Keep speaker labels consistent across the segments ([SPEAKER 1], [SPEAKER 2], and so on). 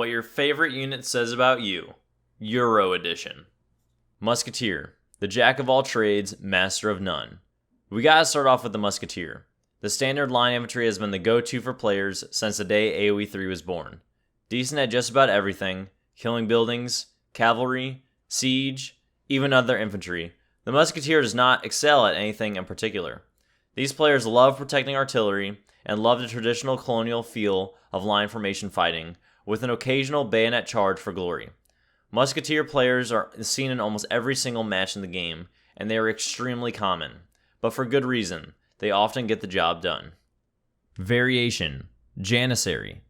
[SPEAKER 1] What your favorite unit says about you. Euro Edition. Musketeer, the jack of all trades, master of none. We gotta start off with the Musketeer. The standard line infantry has been the go-to for players since the day AoE 3 was born. Decent at just about everything, killing buildings, cavalry, siege, even other infantry. The Musketeer does not excel at anything in particular. These players love protecting artillery and love the traditional colonial feel of line formation fighting, with an occasional bayonet charge for glory. Musketeer players are seen in almost every single match in the game, and they are extremely common, but for good reason. They often get the job done. Variation. Janissary.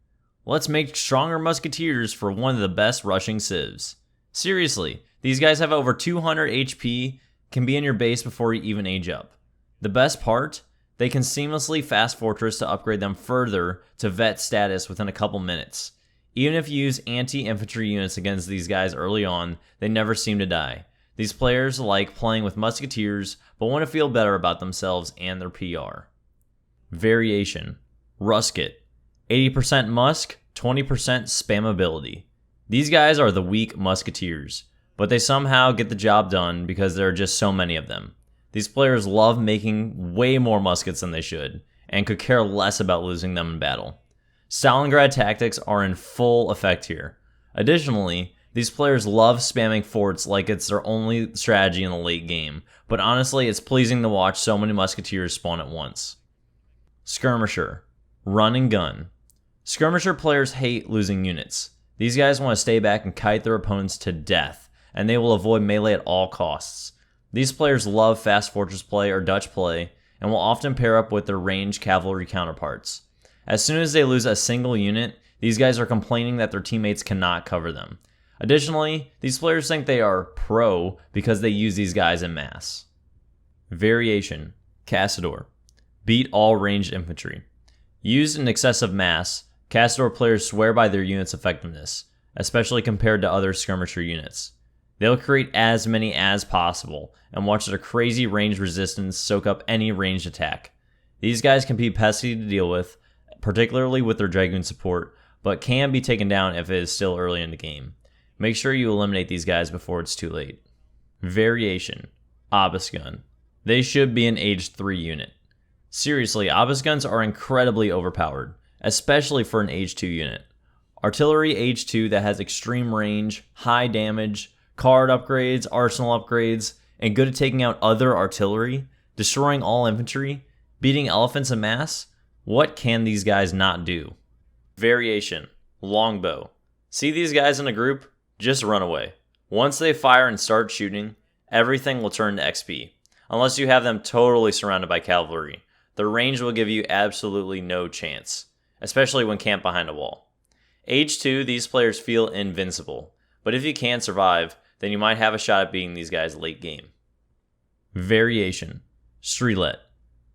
[SPEAKER 1] Let's make stronger musketeers for one of the best rushing civs. Seriously, these guys have over 200 HP, can be in your base before you even age up. The best part? They can seamlessly fast fortress to upgrade them further to vet status within a couple minutes. Even if you use anti-infantry units against these guys early on, they never seem to die. These players like playing with musketeers, but want to feel better about themselves and their PR. Variation. Rusket. 80% musk, 20% spammability. These guys are the weak musketeers, but they somehow get the job done because there are just so many of them. These players love making way more muskets than they should, and could care less about losing them in battle. Stalingrad tactics are in full effect here. Additionally, these players love spamming forts like it's their only strategy in the late game, but honestly, it's pleasing to watch so many musketeers spawn at once. Skirmisher. Run and gun. Skirmisher players hate losing units. These guys want to stay back and kite their opponents to death, and they will avoid melee at all costs. These players love fast fortress play or Dutch play, and will often pair up with their ranged cavalry counterparts. As soon as they lose a single unit, these guys are complaining that their teammates cannot cover them. Additionally, these players think they are pro because they use these guys en masse. Variation. Cassador. Beat all ranged infantry. Used in excessive mass, Cassador players swear by their unit's effectiveness, especially compared to other skirmisher units. They'll create as many as possible, and watch their crazy range resistance soak up any ranged attack. These guys can be pesky to deal with, particularly with their Dragoon support, but can be taken down if it is still early in the game. Make sure you eliminate these guys before it's too late. Variation. Obusgun. They should be an Age 3 unit. Seriously, Obusguns are incredibly overpowered, especially for an Age 2 unit. Artillery Age 2 that has extreme range, high damage, card upgrades, arsenal upgrades, and good at taking out other artillery, destroying all infantry, beating elephants en masse. What can these guys not do? Variation. Longbow. See these guys in a group? Just run away. Once they fire and start shooting, everything will turn to XP. Unless you have them totally surrounded by cavalry. Their range will give you absolutely no chance, especially when camped behind a wall. Age 2, these players feel invincible, but if you can survive, then you might have a shot at beating these guys late game. Variation. STRELET.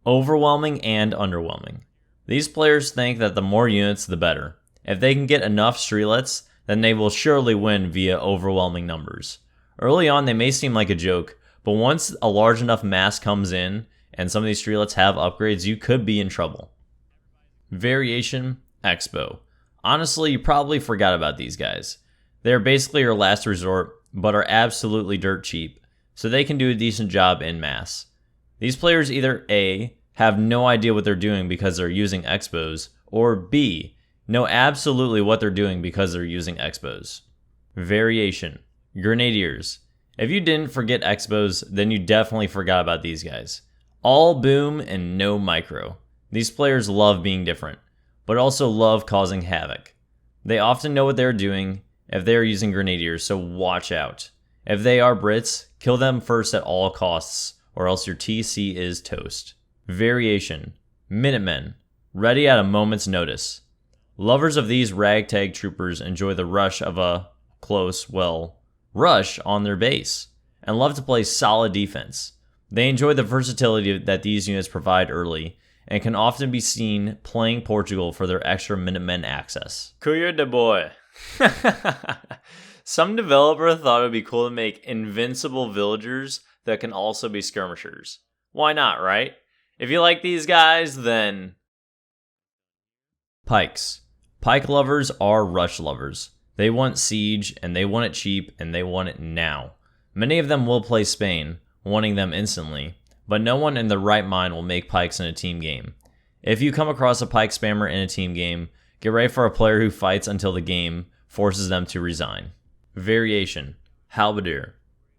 [SPEAKER 1] Overwhelming and underwhelming. These players think that the more units, the better. If they can get enough STRELETs, then they will surely win via overwhelming numbers. Early on, they may seem like a joke, but once a large enough mass comes in, and some of these STRELETs have upgrades, you could be in trouble. Variation. Expo. Honestly, you probably forgot about these guys. They are basically your last resort, but are absolutely dirt cheap, so they can do a decent job en masse. These players either A, have no idea what they're doing because they're using expos, or B, know absolutely what they're doing because they're using expos. Variation. Grenadiers. If you didn't forget expos, then you definitely forgot about these guys. All boom and no micro. These players love being different, but also love causing havoc. They often know what they're doing if they are using grenadiers, so watch out. If they are Brits, kill them first at all costs, or else your TC is toast. Variation. Minutemen. Ready at a moment's notice. Lovers of these ragtag troopers enjoy the rush of a rush on their base, and love to play solid defense. They enjoy the versatility that these units provide early, and can often be seen playing Portugal for their extra Minutemen access. Cuir de boy. Some developer thought it would be cool to make invincible villagers that can also be skirmishers. Why not, right? If you like these guys, then... Pikes. Pike lovers are rush lovers. They want siege, and they want it cheap, and they want it now. Many of them will play Spain, wanting them instantly, but no one in their right mind will make pikes in a team game. If you come across a pike spammer in a team game, get ready for a player who fights until the game forces them to resign. Variation. Halberdier.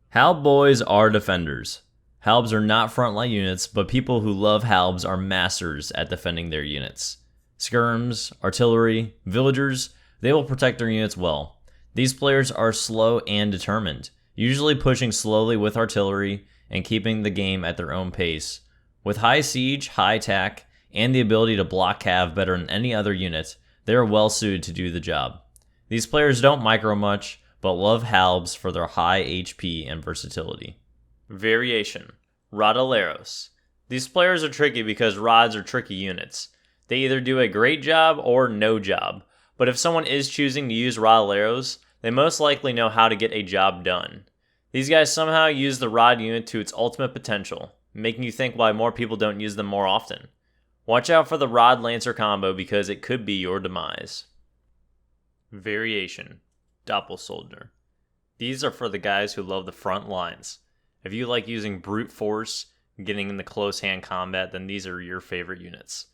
[SPEAKER 1] Halb boys are defenders. Halbs are not frontline units, but people who love Halbs are masters at defending their units. Skirms, artillery, villagers, they will protect their units well. These players are slow and determined, usually pushing slowly with artillery and keeping the game at their own pace. With high siege, high attack, and the ability to block cav better than any other unit, they are well suited to do the job. These players don't micro much, but love Halbs for their high HP and versatility. Variation. Rodoleros. These players are tricky because rods are tricky units. They either do a great job or no job, but if someone is choosing to use Rodoleros, they most likely know how to get a job done. These guys somehow use the rod unit to its ultimate potential, making you think why more people don't use them more often. Watch out for the Rod Lancer combo because it could be your demise. Variation. Doppelsoldner. These are for the guys who love the front lines. If you like using brute force and getting into close hand combat, then these are your favorite units.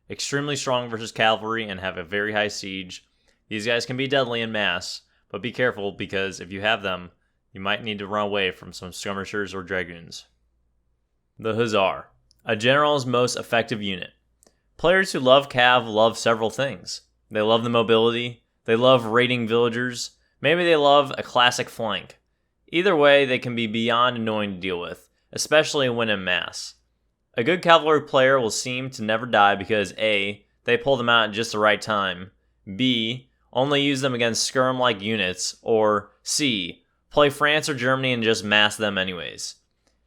[SPEAKER 1] Extremely strong versus cavalry and have a very high siege. These guys can be deadly in mass, but be careful because if you have them, you might need to run away from some skirmishers or dragoons. The Hussar. A general's most effective unit. Players who love cav love several things. They love the mobility, they love raiding villagers, maybe they love a classic flank. Either way, they can be beyond annoying to deal with, especially when in mass. A good cavalry player will seem to never die because A, they pull them out at just the right time, B, only use them against skirm-like units, or C, play France or Germany and just mass them anyways.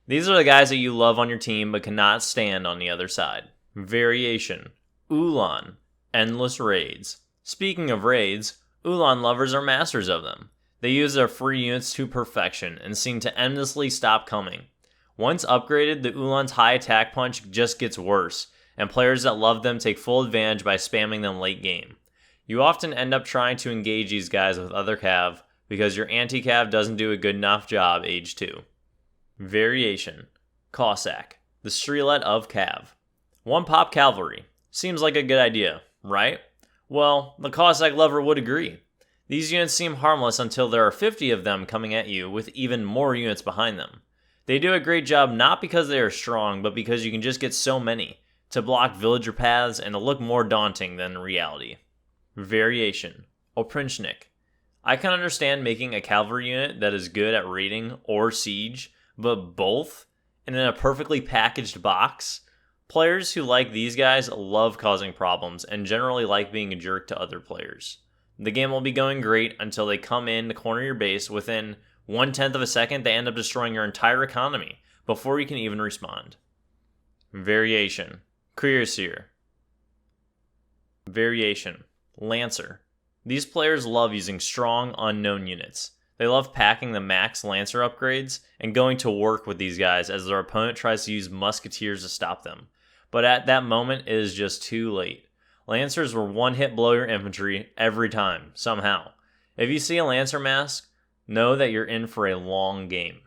[SPEAKER 1] These are the guys that you love on your team but cannot stand on the other side. Variation. Ulan. Endless raids. Speaking of raids, Ulan lovers are masters of them. They use their free units to perfection and seem to endlessly stop coming. Once upgraded, the Ulan's high attack punch just gets worse, and players that love them take full advantage by spamming them late game. You often end up trying to engage these guys with other cav because your anti-cav doesn't do a good enough job age 2. Variation. Cossack. The STRELET of cav. One pop cavalry. Seems like a good idea, right? Well, the Cossack lover would agree. These units seem harmless until there are 50 of them coming at you with even more units behind them. They do a great job not because they are strong, but because you can just get so many to block villager paths and to look more daunting than reality. Variation. Oprinchnik. I can understand making a cavalry unit that is good at raiding or siege, but both, and in a perfectly packaged box? Players who like these guys love causing problems and generally like being a jerk to other players. The game will be going great until they come in to corner your base. Within 1/10 of a second, they end up destroying your entire economy before you can even respond. Variation. CUIRASSIER. Variation. Lancer. These players love using strong, unknown units. They love packing the max Lancer upgrades and going to work with these guys as their opponent tries to use musketeers to stop them. But at that moment, it is just too late. Lancers will one-hit blow your infantry every time, somehow. If you see a Lancer mask, know that you're in for a long game.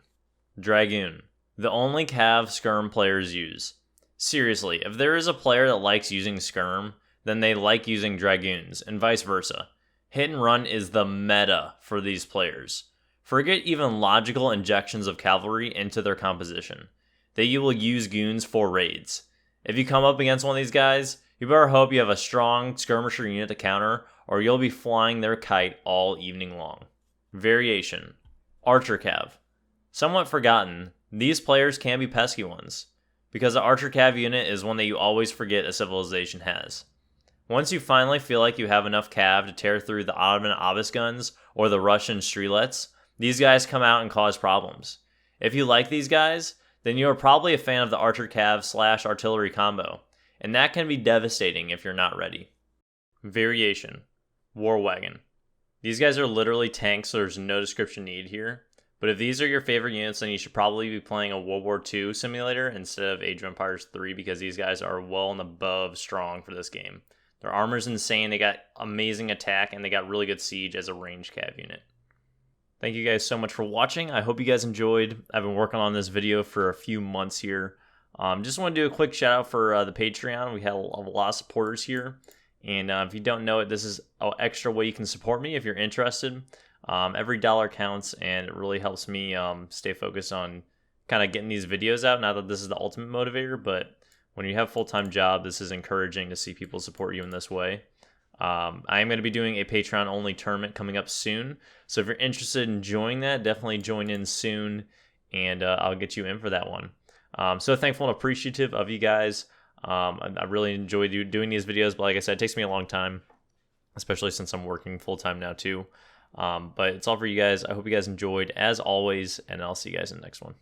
[SPEAKER 1] Dragoon. The only cav skirm players use. Seriously, if there is a player that likes using skirm, then they like using dragoons, and vice versa. Hit and run is the meta for these players. Forget even logical injections of cavalry into their composition. They will use goons for raids. If you come up against one of these guys, you better hope you have a strong skirmisher unit to counter, or you'll be flying their kite all evening long. Variation. Archer cav. Somewhat forgotten, these players can be pesky ones, because the Archer cav unit is one that you always forget a civilization has. Once you finally feel like you have enough cav to tear through the Ottoman obelisk guns or the Russian strelets, these guys come out and cause problems. If you like these guys, then you are probably a fan of the Archer cav / artillery combo, and that can be devastating if you're not ready. Variation. War wagon. These guys are literally tanks, so there's no description needed here. But if these are your favorite units, then you should probably be playing a World War II simulator instead of Age of Empires 3 because these guys are well and above strong for this game. Their armor's insane. They got amazing attack, and they got really good siege as a range cav unit. Thank you guys so much for watching. I hope you guys enjoyed. I've been working on this video for a few months here. Just want to do a quick shout out for the Patreon. We had a lot of supporters here. And if you don't know it, this is an extra way you can support me if you're interested. Every dollar counts, and it really helps me stay focused on kind of getting these videos out. Not that this is the ultimate motivator, but when you have a full-time job, this is encouraging to see people support you in this way. I am going to be doing a Patreon-only tournament coming up soon. So if you're interested in joining that, definitely join in soon, and I'll get you in for that one. So thankful and appreciative of you guys. I really enjoy doing these videos, but like I said, it takes me a long time, especially since I'm working full-time now too. But it's all for you guys. I hope you guys enjoyed, as always, and I'll see you guys in the next one.